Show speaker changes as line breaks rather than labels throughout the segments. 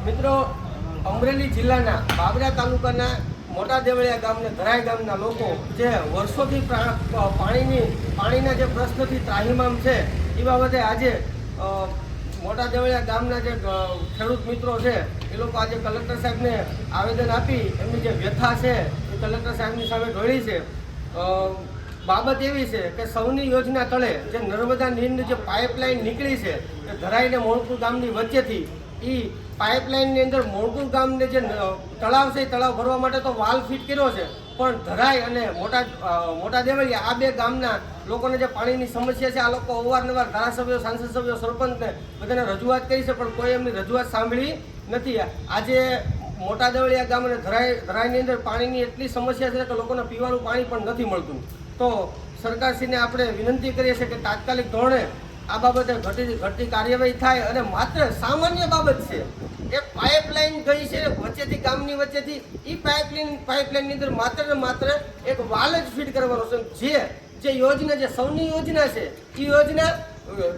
મિત્રો, અમરેલી જિલ્લાના બાબરા તાલુકાના મોટા દેવળિયા ગામને ધરાઈ ગામના લોકો જે વર્ષોથી પાણીના જે પ્રશ્નથી ત્રાહિમામ છે એ બાબતે આજે મોટા દેવળિયા ગામના જે ખેડૂત મિત્રો છે એ લોકો આજે કલેક્ટર સાહેબને આવેદન આપી એમની જે વ્યથા છે એ કલેક્ટર સાહેબની સામે ઢોળી છે. બાબત એવી છે કે સૌની યોજના તળે જે નર્મદા નીરની જે પાઇપલાઇન નીકળી છે એ ધરાઈને મોણપુર ગામની વચ્ચેથી એ પાઇપલાઇનની અંદર મોણપુર ગામને જે તળાવ છે એ તળાવ ભરવા માટે તો વાલ ફિટ કર્યો છે, પણ ધરાઈ અને મોટા દેવળિયા આ બે ગામના લોકોને જે પાણીની સમસ્યા છે આ લોકો અવારનવાર ધારાસભ્યો, સાંસદ સભ્યો, સરપંચને બધાને રજૂઆત કરી છે, પણ કોઈ એમની રજૂઆત સાંભળી નથી. આજે મોટા દેવળિયા ગામ અને ધરાઈની અંદર પાણીની એટલી સમસ્યા છે કે લોકોને પીવાનું પાણી પણ નથી મળતું. તો સરકારશ્રીને આપણે વિનંતી કરીએ છીએ કે તાત્કાલિક ધોરણે આ બાબતે ઘટતી કાર્યવાહી થાય અને માત્ર સામાન્ય બાબત છે. એક પાઇપલાઇન ગઈ છે વચ્ચેથી ગામની વચ્ચેથી, એ પાઇપલાઇનની અંદર માત્ર ને માત્ર એક વાલ જ ફીટ કરવાનો છે. જે યોજના જે સૌની યોજના છે એ યોજના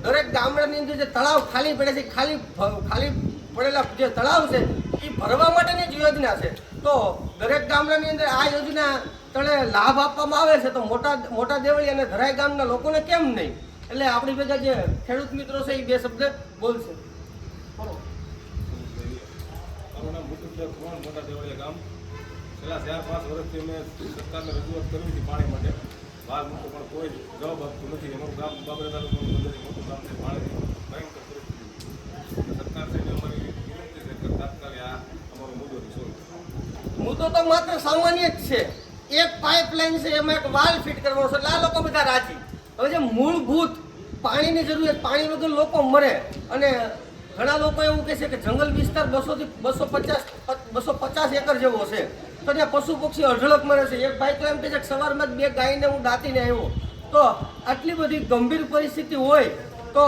દરેક ગામડાની અંદર જે તળાવ ખાલી પડે છે, ખાલી પડેલા જે તળાવ છે એ ભરવા માટેની જ યોજના છે. તો દરેક ગામડાની અંદર આ યોજના તળે લાભ આપવામાં આવે છે, તો મોટા દેવળી અને ધરાઈ ગામના લોકોને કેમ નહીં? એટલે આપણી ભેગા જે ખેડૂત મિત્રો છે એ બે શબ્દ બોલશે.
મોટા દેવળિયા ગામ છેલ્લા 4-5 વર્ષથી અમે સરકારને રજૂઆત કરી હતી પાણી માટે. બહાર મૂકો પણ કોઈ જવાબ આપતું નથી. અમારું ગામ બાબરા તાલુકાનું મોટું ગામ છે, પાણીની ભયંકર પરિસ્થિતિ. સરકાર છે અમારી વિનંતી છે કે તાત્કાલિક આ અમારો મુદ્દો સોલ્વ.
મુદ્દો તો માત્ર સામાન્ય જ છે. એક પાઇપલાઇન છે એમાં એક વાલ ફિટ કરવાનો છે એટલે આ લોકો બધા રાજી. હવે જે મૂળભૂત પાણીની જરૂરિયાત, પાણી વગર લોકો મરે, અને ઘણા લોકો એવું કહે છે કે જંગલ વિસ્તાર 200 થી 250 એકર જેવો છે, તો ત્યાં પશુ પક્ષી અઢળક મરે છે. એક ભાઈ તો એમ કહે છે કે સવારમાં 2 ગાયને હું દાંતીને આવ્યો. તો આટલી બધી ગંભીર પરિસ્થિતિ હોય તો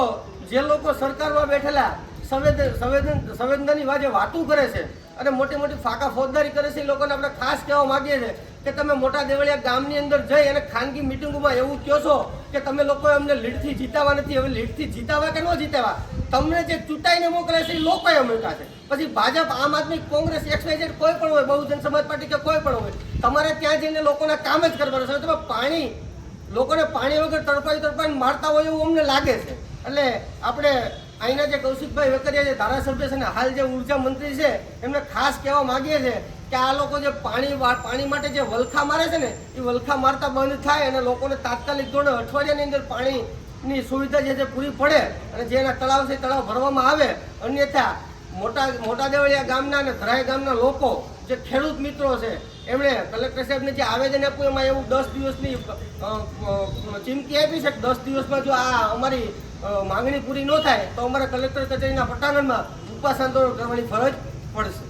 જે લોકો સરકારમાં બેઠેલા સંવેદનાની વાજે વાતું કરે છે અને મોટી મોટી ફાંકા ફોજદારી કરે છે, એ લોકોને આપણે ખાસ કહેવા માગીએ છીએ કે તમે મોટા દેવળિયા ગામની અંદર જઈ અને ખાનગી મિટિંગોમાં એવું કહો છો કે તમે લોકો અમને લીડથી જીતાવા નથી. હવે લીડથી જીતાવા કે ન જીતાવા, તમને જે ચૂંટાઈને મોકલે છે એ લોકોએ મોકલ્યા છે. પછી ભાજપ, આમ આદમી, કોંગ્રેસ, XYZ કોઈ પણ હોય, બહુજન સમાજ પાર્ટી કે કોઈ પણ હોય, તમારે ત્યાં જઈને લોકોના કામ જ કરવાનું છે. તમે લોકોને પાણી વગર તડપાઈ મારતા હોય એવું અમને લાગે છે. એટલે આપણે અહીંના જે કૌશિકભાઈ વેકરિયા જે ધારાસભ્ય છે ને હાલ જે ઉર્જા મંત્રી છે એમને ખાસ કહેવા માગીએ છીએ કે આ લોકો જે પાણી માટે જે વલખા મારે છે ને એ વલખા મારતા બંધ થાય અને લોકોને તાત્કાલિક ધોરણે અઠવાડિયાની અંદર પાણીની સુવિધા જે પૂરી પડે અને જેના તળાવ છે તળાવ ભરવામાં આવે. અન્યથા મોટા દેવળિયા ગામના અને ધરાઈ ગામના લોકો જે ખેડૂત મિત્રો છે એમણે કલેક્ટર સાહેબને જે આવેદન આપ્યું એમાં એવું 10 દિવસની ચીમકી આપી છે કે 10 દિવસમાં જો આ અમારી માંગણી પૂરી ન થાય તો અમારે કલેક્ટર કચેરીના પટાંગણમાં ઉપવાસ આંદોલન કરવાની ફરજ પડશે.